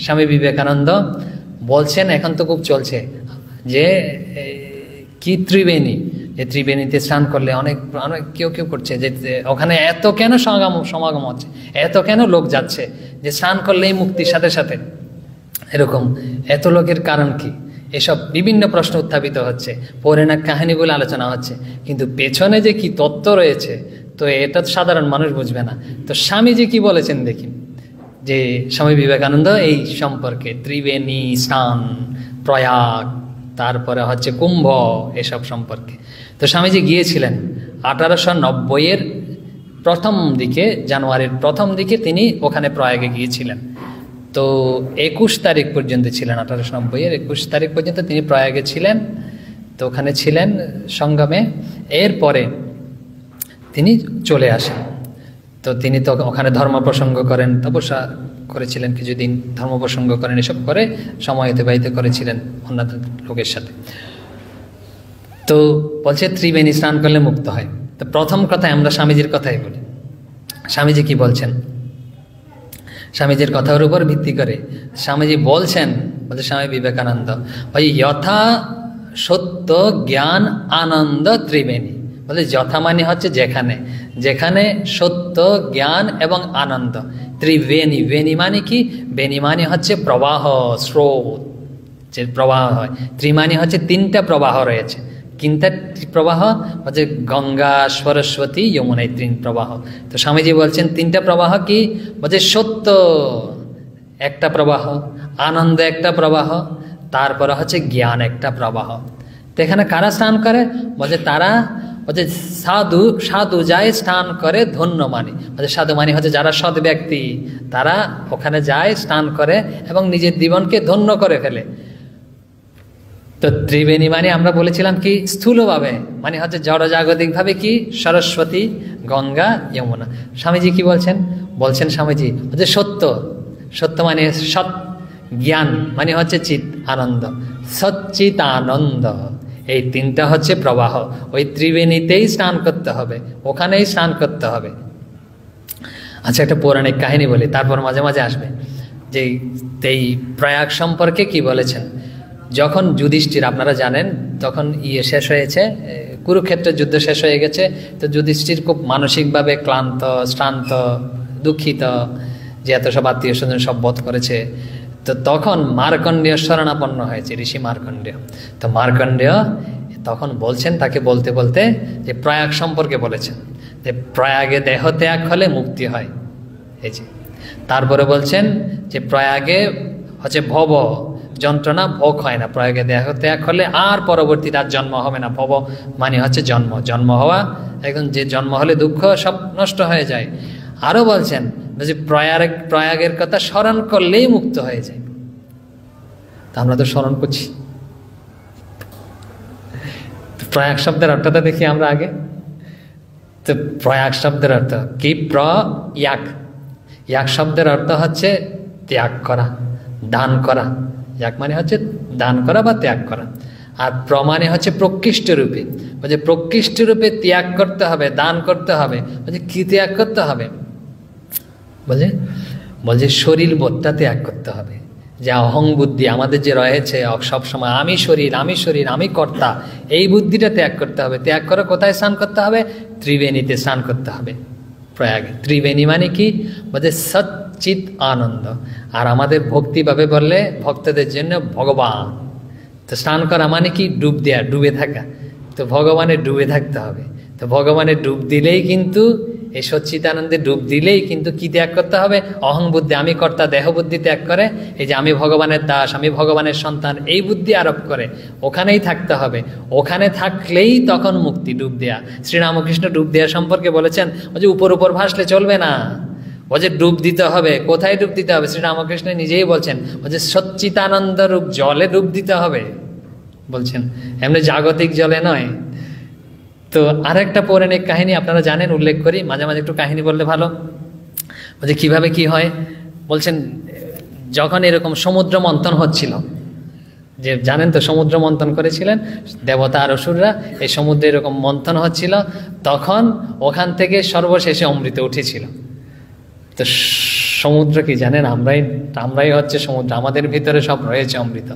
স্বামী বিবেকানন্দ বলছেন, এখন তো খুব চলছে যে কি ত্রিবেণী, যে ত্রিবেণীতে স্নান করলে অনেক অনেক কেউ কেউ করছে যে ওখানে এত কেন সমাগম হচ্ছে, এত কেন লোক যাচ্ছে, যে স্নান করলেই মুক্তির সাথে সাথে, এরকম এত লোকের কারণ কি, এসব বিভিন্ন প্রশ্ন উত্থাপিত হচ্ছে, পৌরাণিক কাহিনী বলে আলোচনা হচ্ছে, কিন্তু পেছনে যে কি তত্ত্ব রয়েছে তো এটা সাধারণ মানুষ বুঝবে না। তো স্বামীজি কি বলেছেন দেখি, যে স্বামী বিবেকানন্দ এই সম্পর্কে ত্রিবেণী স্নান, প্রয়াগ, তারপরে হচ্ছে কুম্ভ, এসব সম্পর্কে। তো স্বামীজি গিয়েছিলেন 1890-এর প্রথম দিকে, জানুয়ারির প্রথম দিকে তিনি ওখানে প্রয়াগে গিয়েছিলেন। তো 21 তারিখ পর্যন্ত ছিলেন, 1890-এর 21 তারিখ পর্যন্ত তিনি প্রয়াগে ছিলেন। তো ওখানে ছিলেন সঙ্গমে, এরপরে তিনি চলে আসেন। তো তিনি তো ওখানে ধর্ম প্রসঙ্গ করেন, তপস্যা করেছিলেন কিছুদিন, ধর্ম প্রসঙ্গ করেন, এসব করে সময় অতিবাহিত করেছিলেন অন্যান্য লোকের সাথে। তো বলছে ত্রিবেণী স্নান করলে মুক্ত হয়। তো প্রথম কথায় আমরা স্বামীজির কথাই বলি, স্বামীজি কি বলছেন, স্বামীজির কথার উপর ভিত্তি করে স্বামীজি বলছেন, বলছে স্বামী বিবেকানন্দ ওই যথা সত্য জ্ঞান আনন্দ ত্রিবেণী, বলে যথা মানে হচ্ছে যেখানে, যেখানে সত্য জ্ঞান এবং আনন্দ, ত্রিবেণী, বেণী মানে কি, বেণী মানে হচ্ছে প্রবাহ, স্রোত, যে প্রবাহ হয়। ত্রিমানি হচ্ছে তিনটা প্রবাহ রয়েছে, তিনটা প্রবাহ হচ্ছে গঙ্গা, সরস্বতী, যমুনা, এই তিন প্রবাহ। তো স্বামীজি বলছেন তিনটা প্রবাহ কি, বলছে সত্য একটা প্রবাহ, আনন্দ একটা প্রবাহ, তারপরে হচ্ছে জ্ঞান একটা প্রবাহ। তো এখানে কারা স্নান করে, বলছে তারা হচ্ছে সাধু, সাধু যায় স্নান করে ধন্য মানে, বলছে সাধু মানে হচ্ছে যারা সৎ ব্যক্তি, তারা ওখানে যায় স্নান করে এবং নিজের জীবনকে ধন্য করে ফেলে। তো ত্রিবেণী মানে আমরা বলেছিলাম কি স্থূলভাবে, মানে হচ্ছে জড়জাগতিকভাবে কি সরস্বতী, গঙ্গা, যমুনা। স্বামীজি কি বলছেন, বলছেন স্বামীজি হচ্ছে সত্য, সত্য মানে সৎ, জ্ঞান মানে হচ্ছে চিত, আনন্দ, সচ্চিত আনন্দ, এই তিনটা হচ্ছে প্রবাহ। ওই ত্রিবেণীতেই স্নান করতে হবে, ওখানেই স্নান করতে হবে। আচ্ছা, একটা পৌরাণিক কাহিনী বলি, তারপর মাঝে মাঝে আসবে যে এই প্রয়াগ সম্পর্কে কি বলেছেন। যখন যুধিষ্ঠির, আপনারা জানেন তখন শেষ হয়েছে, কুরুক্ষেত্রের যুদ্ধ শেষ হয়ে গেছে, তো যুধিষ্ঠির খুব মানসিকভাবে ক্লান্ত, শ্রান্ত, দুঃখিত যে এত সব আত্মীয় স্বজন সব বধ করেছে। তো তখন মার্কণ্ডেয় শরণাপন্ন হয়েছে, ঋষি মার্কণ্ডেয়। তো মার্কণ্ডেয় তখন বলছেন, তাকে বলতে বলতে যে প্রয়াগ সম্পর্কে বলেছেন, যে প্রয়াগে দেহ ত্যাগ হলে মুক্তি হয়, এই যে। তারপরে বলছেন যে প্রয়াগে হচ্ছে ভব যন্ত্রণা, ভোগ হয় না, প্রয়াগে দেহ ত্যাগ হলে আর পরবর্তীতে আর জন্ম হবে না। ভব মানে হচ্ছে জন্ম, জন্ম হওয়া, একদম যে জন্ম হলে দুঃখ সব নষ্ট হয়ে যায়। আরও বলছেন যে প্রয়াগের কথা স্মরণ করলেই মুক্ত হয়ে যায়। তা আমরা তো স্মরণ করছি। প্রয়াগ শব্দের অর্থটা দেখি আমরা আগে। তো প্রয়াগ শব্দের অর্থ কি, প্রয়াগ, ইয়াগ শব্দের অর্থ হচ্ছে ত্যাগ করা, দান করা। ইয়াগ মানে হচ্ছে দান করা বা ত্যাগ করা, আর প্রমাণে হচ্ছে প্রকৃষ্ট রূপে, বলছে প্রকৃষ্ট রূপে ত্যাগ করতে হবে, দান করতে হবে। বলছে কি ত্যাগ করতে হবে, বলছে শরীর বোধটা ত্যাগ করতে হবে, যে অহং বুদ্ধি আমাদের যে রয়েছে সবসময়, আমি শরীর, আমি শরীর, আমি কর্তা, এই বুদ্ধিটা ত্যাগ করতে হবে। ত্যাগ করে কোথায় স্নান করতে হবে, ত্রিবেণীতে স্নান করতে হবে, প্রয়াগে। ত্রিবেণী মানে কি, বলছে সচ্চিত আনন্দ। আর আমাদের ভক্তিভাবে বললে ভক্তদের জন্য ভগবান। তো স্নান করা মানে কি, ডুব দেয়া, ডুবে থাকা। তো ভগবানের ডুবে থাকতে হবে। তো ভগবানের ডুব দিলেই কিন্তু, এই সচ্চিদানন্দে ডুব দিলেই কিন্তু কি ত্যাগ করতে হবে, অহং বুদ্ধি, আমি কর্তা, দেহ বুদ্ধি ত্যাগ করে, এই যে আমি ভগবানের দাস, আমি ভগবানের সন্তান, এই বুদ্ধি আরোপ করে ওখানেই থাকতে হবে। ওখানে থাকলেই তখন মুক্তি, ডুব দেয়া। শ্রীরামকৃষ্ণ ডুব দেয়া সম্পর্কে বলেছেন, ও যে উপর উপর ভাসলে চলবে না, ও যে ডুব দিতে হবে। কোথায় ডুব দিতে হবে, শ্রীরামকৃষ্ণ নিজেই বলছেন, ও যে সচ্চিদানন্দ রূপ জলে ডুব দিতে হবে বলছেন, এমনি জাগতিক জলে নয়। তো আরেকটা পৌরাণিক কাহিনী আপনারা জানেন, উল্লেখ করি, মাঝে মাঝে একটু কাহিনী বললে ভালো। বলছে কিভাবে কি হয়, বলছেন যখন এরকম সমুদ্র মন্থন হচ্ছিল, যে জানেন তো সমুদ্র মন্থন করেছিলেন দেবতা আর অসুররা, এই সমুদ্রে এরকম মন্থন হচ্ছিল, তখন ওখান থেকে সর্বশেষে অমৃত উঠেছিল। তো সমুদ্র কি জানেন, আমরাই হচ্ছে সমুদ্র, আমাদের ভিতরে সব রয়েছে অমৃত।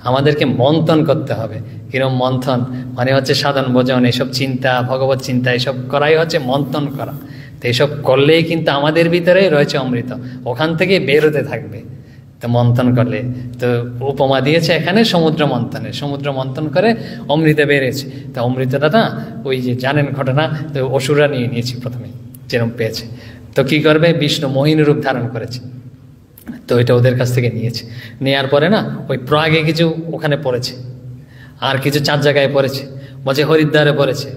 আমাদেরকে মন্থন করতে হবে। কিরম মন্থন? মানে হচ্ছে সাধন ভোজন, এসব চিন্তা, ভগবত চিন্তা, এসব করাই হচ্ছে মন্থন করা। তো এসব করলেই কিন্তু আমাদের ভিতরেই রয়েছে অমৃত, ওখান থেকে বের হতে থাকবে। তো মন্থন করলে, তো উপমা দিয়েছে এখানে সমুদ্র মন্থনে, সমুদ্র মন্থন করে অমৃত বেরিয়েছে। তো অমৃতটা না, ওই যে জানেন ঘটনা, তো অসুররা নিয়ে নিয়েছে প্রথমে, যেরকম পেয়েছে। তো কি করবে, বিষ্ণু মোহিনী রূপ ধারণ করেছে, তো এটা ওদের কাছ থেকে নিয়েছে। নেওয়ার পরে না, ওই প্রয়াগে কিছু ওখানে পড়েছে, আর কিছু 4 জায়গায় পড়েছে। বলছে হরিদ্বারে পড়েছে,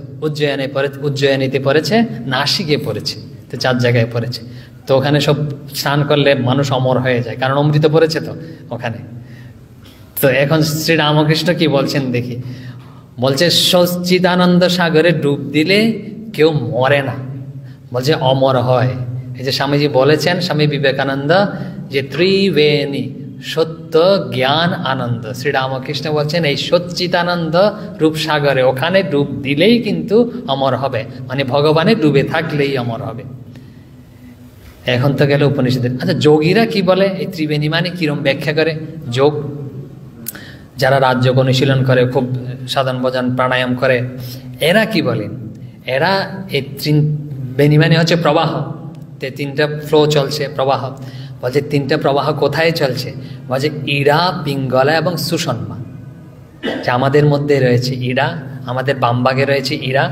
উজ্জয়িনীতে পড়েছে, নাসিকে পড়েছে, তো 4 জায়গায় পড়েছে। তো ওখানে সব স্নান করলে মানুষ অমর হয়ে যায়, কারণ অমৃত পড়েছে তো ওখানে। তো এখন শ্রী রামকৃষ্ণ কি বলছেন দেখি, বলছে সচ্চিদানন্দ সাগরে ডুব দিলে কেউ মরে না, বলছে অমর হয়। এই যে স্বামীজি বলেছেন, স্বামী বিবেকানন্দ, যে ত্রিবেণী সত্য জ্ঞান আনন্দ, শ্রীরামকৃষ্ণ বলছেন এই সচ্চিদানন্দ রূপসাগরে ওখানে ডুব দিলেই কিন্তু অমর হবে, মানে ভগবানে ডুবে থাকলেই অমর হবে। এখন তো গেল উপনিষদের। আচ্ছা, যোগীরা কি বলে এই ত্রিবেণী মানে কিরম ব্যাখ্যা করে? যোগ যারা রাজযোগ অনুশীলন করে, খুব সাধন ভজন প্রাণায়াম করে, এরা কি বলেন? এরা এই ত্রিবেণী মানে হচ্ছে প্রবাহ, 3টা ফ্লো চলছে, প্রবাহ। বলছে 3টা প্রবাহ কোথায় চলছে? বলছে ইড়া, পিঙ্গলা এবং সুষন্মা। যে আমাদের মধ্যে রয়েছে ইড়া, আমাদের বামভাগে রয়েছে ইড়া,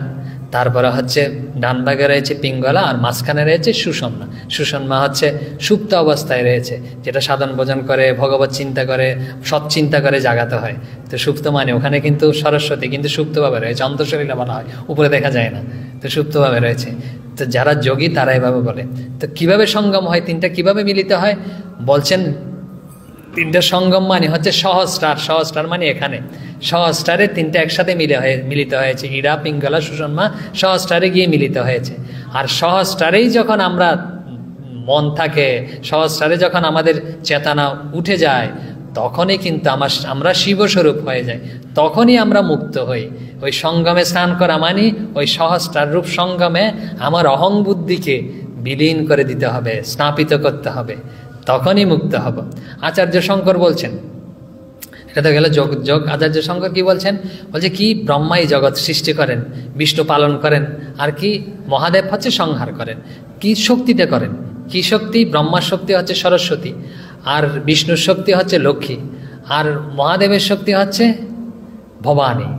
তারপরে হচ্ছে ডান ভাগে রয়েছে পিঙ্গলা, আর মাঝখানে রয়েছে সুষন্মা। সুষন্মা হচ্ছে সুপ্ত অবস্থায় রয়েছে, যেটা সাধন ভোজন করে, ভগবত চিন্তা করে, সৎ চিন্তা করে জাগাতে হয়। তো সুপ্ত মানে ওখানে কিন্তু সরস্বতী কিন্তু সুপ্তভাবে রয়েছে, অন্তঃশরীরে বলা হয়, উপরে দেখা যায় না, তো সুপ্তভাবে রয়েছে। তো যারা যোগী তারা এভাবে বলে। তো কিভাবে সঙ্গম হয়, 3টা কিভাবে মিলিত হয়? বলছেন 3টা সঙ্গম মানে হচ্ছে সহস্রার, সহস্রার মানে এখানে সহস্রারে 3টা একসাথে মিলিত হয়েছে, ইড়া, পিঙ্গলা, সুষন্মা সহস্রারে গিয়ে মিলিত হয়েছে। আর সহস্রারেই যখন আমরা মন থাকে, সহস্রারে যখন আমাদের চেতনা উঠে যায়, তখনই কিন্তু আমরা শিবস্বরূপ হয়ে যাই, তখনই আমরা মুক্ত হই। ওই সঙ্গমে স্নান করা মানে ওই সহস্রার রূপ সঙ্গমে আমার অহং বুদ্ধিকে বিলীন করে দিতে হবে, স্নাপিত করতে হবে, তখনই মুক্ত হব। আচার্য শঙ্কর বলছেন, এটা তো গেল যোগ। যোগ আচার্য শঙ্কর কি বলছেন? বলছে কি ব্রহ্মাই জগৎ সৃষ্টি করেন, বিষ্ণু পালন করেন, আর কি মহাদেব হচ্ছে সংহার করেন। কি শক্তিতে করেন? কি শক্তি? ব্রহ্মার শক্তি হচ্ছে সরস্বতী, আর বিষ্ণুর শক্তি হচ্ছে লক্ষ্মী, আর মহাদেবের শক্তি হচ্ছে ভবানী,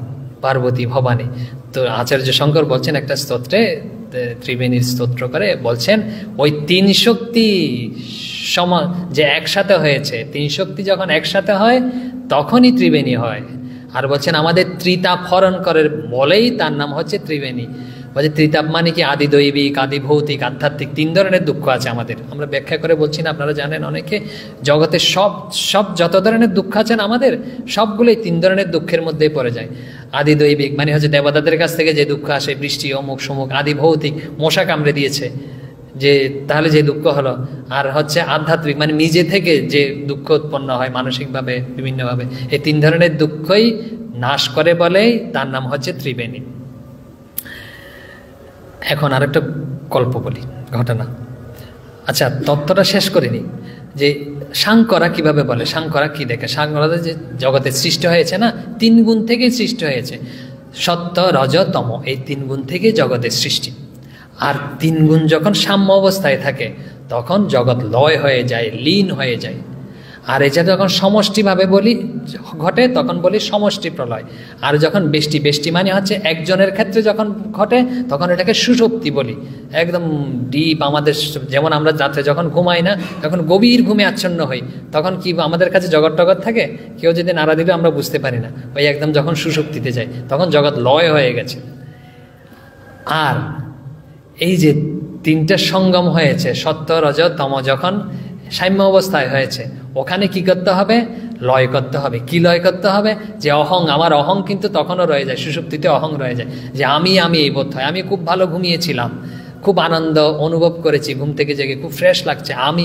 পার্বতী, ভবানী। তো আচার্য শঙ্কর বলছেন একটা স্তোত্রে, ত্রিবেণীর স্তোত্র করে বলছেন, ওই 3 শক্তি যে একসাথে হয়েছে, 3 শক্তি যখন একসাথে হয় তখনই ত্রিবেণী হয়। আর বলছেন আমাদের ত্রিতাপ হরণ করে বলেই তার নাম হচ্ছে ত্রিবেণী। বলছে ত্রিতাপ মানে কি? আদি দৈবিক, আদি ভৌতিক, আধ্যাত্মিক, 3 ধরনের দুঃখ আছে আমাদের। আমরা ব্যাখ্যা করে বলছি না, আপনারা জানেন অনেকে, জগতের সব যত ধরনের দুঃখ আছেন আমাদের, সবগুলোই 3 ধরনের দুঃখের মধ্যেই পড়ে যায়। আদি দৈবিক মানে হচ্ছে দেবতাদের কাছ থেকে যে দুঃখ আসে, বৃষ্টি, অমুক সমুক। আদি ভৌতিক, মশা কামড়ে দিয়েছে, যে তাহলে যে দুঃখ হলো। আর হচ্ছে আধ্যাত্মিক মানে নিজে থেকে যে দুঃখ উৎপন্ন হয় মানসিকভাবে, বিভিন্নভাবে। এই 3 ধরনের দুঃখই নাশ করে বলেই তার নাম হচ্ছে ত্রিবেণী। এখন আরেকটা গল্প বলি, ঘটনা। আচ্ছা, তত্ত্বটা শেষ করিনি, যে সাংকরা কিভাবে বলে, সাংকরা কি দেখে? সাংকরা যে জগতের সৃষ্টি হয়েছে না, 3 গুণ থেকেই সৃষ্টি হয়েছে, সত্য, রজ, তম, এই 3 গুণ থেকেই জগতের সৃষ্টি। আর 3 গুণ যখন সাম্য অবস্থায় থাকে তখন জগৎ লয় হয়ে যায়, লীন হয়ে যায়। আর এটা যখন সমষ্টিভাবে বলি ঘটে তখন বলি সমষ্টি প্রলয়। আর যখন বেষ্টি মানে হচ্ছে একজনের ক্ষেত্রে যখন ঘটে তখন এটাকে সুষুপ্তি বলি। একদম ডিপ, আমাদের যেমন আমরা রাত্রে যখন ঘুমাই না, তখন গভীর ঘুমে আচ্ছন্ন হই, তখন কি আমাদের কাছে জগৎ টগৎ থাকে? কেউ যদি নাড়া দিলে আমরা বুঝতে পারি না। ওই একদম যখন সুষুপ্তিতে যাই তখন জগৎ লয় হয়ে গেছে। আর এই যে 3টা সঙ্গম হয়েছে, সত্য, রজ, তম, যখন সাম্য অবস্থায় হয়েছে, ওখানে কি করতে হবে? লয় করতে হবে। কি লয় করতে হবে? যে অহং, আমার অহং কিন্তু তখনও রয়ে যায়, সুষুপ্তিতে অহং রয়ে যায়, যে আমি এই বোধ হয়, আমি খুব ভালো ঘুমিয়েছিলাম, খুব আনন্দ অনুভব করেছি, ঘুম থেকে জেগে খুব ফ্রেশ লাগছে, আমি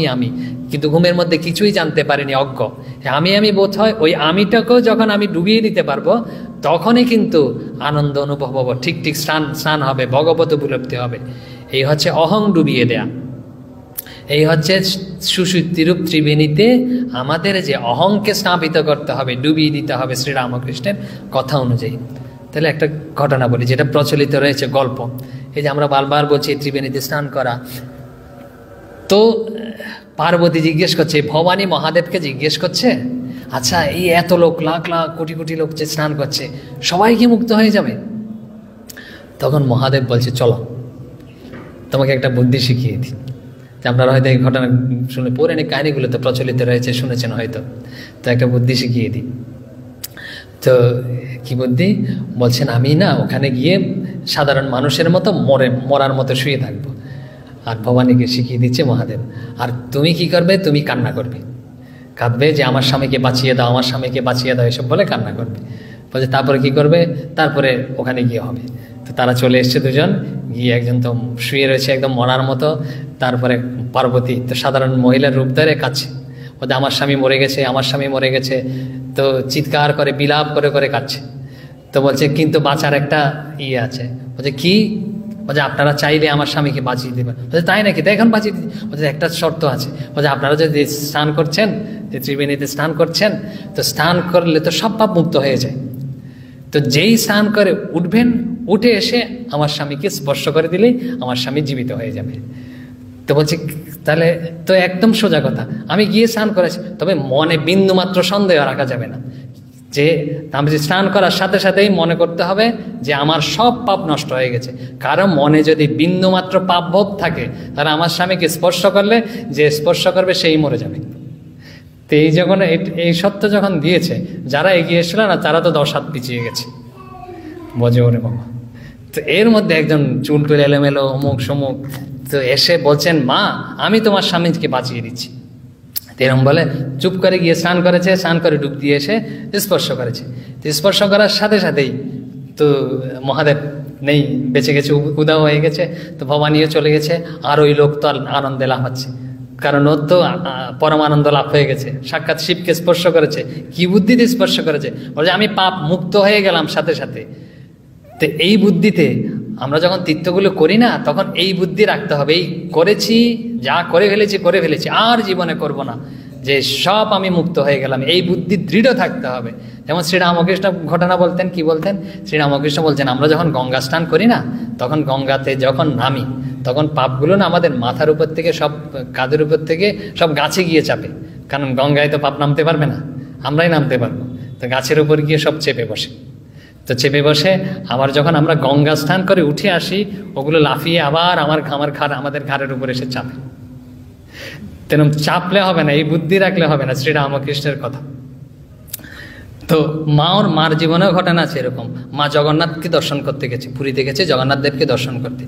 কিন্তু ঘুমের মধ্যে কিছুই জানতে পারিনি, অজ্ঞ। আমি বোধ হয়, ওই আমিটাকেও যখন আমি ডুবিয়ে দিতে পারবো তখনই কিন্তু আনন্দ অনুভব হবো, ঠিক স্নান হবে, ভগবত উপলব্ধি হবে। এই হচ্ছে অহং ডুবিয়ে দেয়া। এই হচ্ছে সুশুদ্ধিরূপ ত্রিবেণীতে আমাদের যে অহংকে স্থাপিত করতে হবে, ডুবিয়ে দিতে হবে শ্রীরামকৃষ্ণের কথা অনুযায়ী। তাহলে একটা ঘটনা বলি যেটা প্রচলিত রয়েছে গল্প। এই যে আমরা বারবার বলছি ত্রিবেণীতে স্নান করা, তো পার্বতী জিজ্ঞেস করছে, ভবানী মহাদেবকে জিজ্ঞেস করছে, আচ্ছা এই এত লোক, লাখ লাখ কোটি কোটি লোক যে স্নান করছে, সবাই কি মুক্ত হয়ে যাবে? তখন মহাদেব বলছে, চলো তোমাকে একটা বুদ্ধি শিখিয়ে দিই। আপনারা হয়তো এই ঘটনা শুনে, পৌরাণিক কাহিনীগুলো তো প্রচলিত রয়েছে, শুনেছেন হয়তো, তো একটা বুদ্ধি শিখিয়ে দিই। তো কি বুদ্ধি বলছেন, আমি না ওখানে গিয়ে সাধারণ মানুষের মতো মরার মতো শুয়ে থাকবো। আর ভবানীকে শিখিয়ে দিচ্ছে মহাদেব, আর তুমি কি করবে, তুমি কান্না করবে, কাঁদবে যে আমার স্বামীকে বাঁচিয়ে দাও, আমার স্বামীকে বাঁচিয়ে দাও, এসব বলে কান্না করবে। বলছে তারপরে কি করবে, তারপরে ওখানে গিয়ে হবে। তো তারা চলে এসছে দুজন, গিয়ে একজন তো শুয়ে রয়েছে একদম মরার মতো, তারপরে পার্বতী তো সাধারণ মহিলার রূপ ধরে কাঁদছে, বলছে আমার স্বামী মরে গেছে, আমার স্বামী মরে গেছে, তো চিৎকার করে বিলাপ করে করে কাঁদছে। তো বলছে কিন্তু বাঁচার একটা ইয়ে আছে। বলছে কি? বলছে আপনারা চাইলে আমার স্বামীকে বাঁচিয়ে দেবেন। বলছে তাই নাকি, তাই এখন বাঁচিয়ে দিই। বলছে একটা শর্ত আছে। বলছে আপনারা যদি স্নান করছেন, যে ত্রিবেণীতে স্নান করছেন, তো স্নান করলে তো সব পাপ মুক্ত হয়ে যায়। তো যেই স্নান করে উঠবেন, উঠে এসে আমার স্বামীকে স্পর্শ করে দিলেই আমার স্বামী জীবিত হয়ে যাবে। তো বলছি তাহলে তো একদম সোজা কথা, আমি গিয়ে স্নান করেছি, তবে মনে বিন্দু মাত্র সন্দেহ রাখা যাবে না যে আমি স্নান করার সাথে সাথেই মনে করতে হবে যে আমার সব পাপ নষ্ট হয়ে গেছে। কারণ মনে যদি বিন্দু মাত্র পাপ ভাব থাকে, তাহলে আমার স্বামীকে স্পর্শ করলে যে স্পর্শ করবে সেই মরে যাবে। তো এই যখন এই সত্য যখন দিয়েছে, যারা এগিয়ে এসেছিল না, তারা তো 10 হাত পিছিয়ে গেছে। বোঝে ওরে বাবা। তো এর মধ্যে একজন চুল টুল এলোমেলো, অমুক সমুক, তো এসে বলছেন, মা আমি তোমার স্বামীকে বাঁচিয়ে দিচ্ছি। এরকম বলে চুপ করে গিয়ে স্নান করেছে, স্নান করে ডুব দিয়ে এসে স্পর্শ করেছে। তো স্পর্শ করার সাথে সাথেই তো মহাদেব নেই, বেঁচে গেছে, উদাও হয়ে গেছে। তো ভবানীও চলে গেছে, আর ওই লোক তো আনন্দে লাভ হচ্ছে, কারণ ওর তো পরমানন্দ লাভ হয়ে গেছে, সাক্ষাৎ শিবকে স্পর্শ করেছে। কি বুদ্ধিতে স্পর্শ করেছে? বলছে আমি পাপ মুক্ত হয়ে গেলাম সাথে সাথে। তো এই বুদ্ধিতে আমরা যখন তীর্থগুলো করি না, তখন এই বুদ্ধি রাখতে হবে, এই করেছি, যা করে ফেলেছি, আর জীবনে করব না, যে সব আমি মুক্ত হয়ে গেলাম, এই বুদ্ধি দৃঢ় থাকতে হবে। যেমন শ্রীরামকৃষ্ণ ঘটনা বলতেন, কি বলতেন? শ্রীরামকৃষ্ণ বলছেন, আমরা যখন গঙ্গা স্নান করি না, তখন গঙ্গাতে যখন নামি, তখন পাপগুলো না আমাদের মাথার উপর থেকে, সব কাঁধের উপর থেকে সব গাছে গিয়ে চাপে। কারণ গঙ্গায় তো পাপ নামতে পারবে না, আমরাই নামতে পারবো। তো গাছের উপর গিয়ে সব চেপে বসে। তো চেপে বসে আবার যখন আমরা গঙ্গা স্নান করে উঠে আসি, ওগুলো লাফিয়ে আবার আমাদের ঘাড়ের উপর এসে চাপে। তেমন চাপলে হবে না, এই বুদ্ধি রাখলে হবে না, শ্রীরামকৃষ্ণের কথা। তো মার জীবনেও ঘটনা আছে এরকম। মা জগন্নাথকে দর্শন করতে গেছে, পুরীতে গেছে জগন্নাথ দেবকে দর্শন করতে।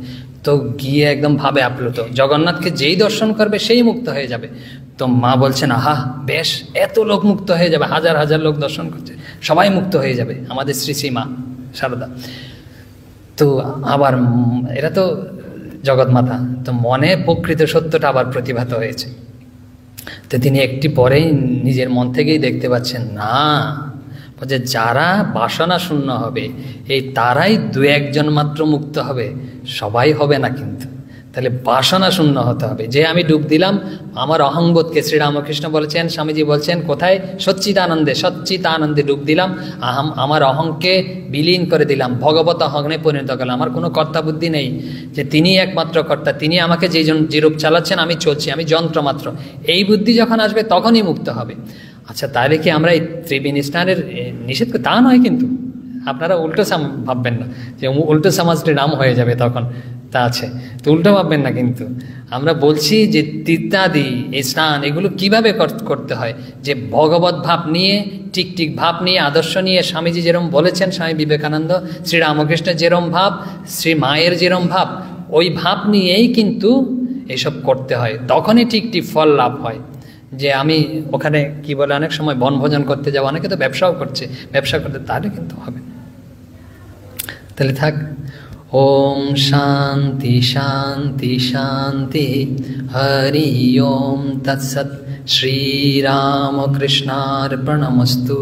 তো গিয়ে একদম ভাবে আপ্লুত, জগন্নাথকে যেই দর্শন করবে সেই মুক্ত হয়ে যাবে। তো মা বলছেন, আহা বেশ, এত লোক মুক্ত হয়ে যাবে, হাজার হাজার লোক দর্শন করছে, সবাই মুক্ত হয়ে যাবে, আমাদের শ্রী শ্রী মা শারদা। তো আবার এরা তো জগৎমাতা, তো মনে প্রকৃত সত্যটা আবার প্রতিভাত হয়েছে। তো তিনি একটি পরেই নিজের মন থেকেই দেখতে পাচ্ছেন, না, যে যারা বাসনা শূন্য হবে, এই তারাই 2-1 মাত্র মুক্ত হবে, সবাই হবে না। কিন্তু তাহলে বাসনা শূন্য হতে হবে। যে আমি ডুব দিলাম আমার অহংবোধকে, শ্রীরামকৃষ্ণ বলেছেন, স্বামীজি বলছেন কোথায়, সচ্চিদানন্দে ডুব দিলাম, আমার অহংকে বিলীন করে দিলাম, ভগবত অহংে পরিণত করলাম। আমার কোনো কর্তা বুদ্ধি নেই, যে তিনি একমাত্র কর্তা, তিনি আমাকে যে রূপ চালাচ্ছেন, আমি চলছি, আমি যন্ত্র মাত্র। এই বুদ্ধি যখন আসবে তখনই মুক্ত হবে। আচ্ছা, তাহলে কি আমরা এই ত্রিবেণী স্নানের নিষেধ করি? তা নয়, কিন্তু আপনারা উল্টো ভাববেন না যে উল্টো সমাজটি নাম হয়ে যাবে তখন, তা আছে তো উল্টো ভাববেন না। কিন্তু আমরা বলছি যে তীর্থাদি, এই স্নান, এগুলো কিভাবে করতে হয়, যে ভগবত ভাব নিয়ে, টিকটিক ভাব নিয়ে, আদর্শ নিয়ে, স্বামীজি যেরম বলেছেন, স্বামী বিবেকানন্দ, শ্রীরামকৃষ্ণের যেরম ভাব, শ্রী মায়ের যেরম ভাব, ওই ভাব নিয়েই কিন্তু এইসব করতে হয়, তখনই টিকটিক ফল লাভ হয়। যে আমি ওখানে কি বলে অনেক সময় বনভোজন করতে যাবো, অনেকে তো ব্যবসাও করছে, ব্যবসা করতে, তাহলে কিন্তু হবে। তাহলে থাক। ওম শান্তি শান্তি শান্তি, হরি ওম তৎসৎ। শ্রীরামকৃষ্ণার্পণমস্তু।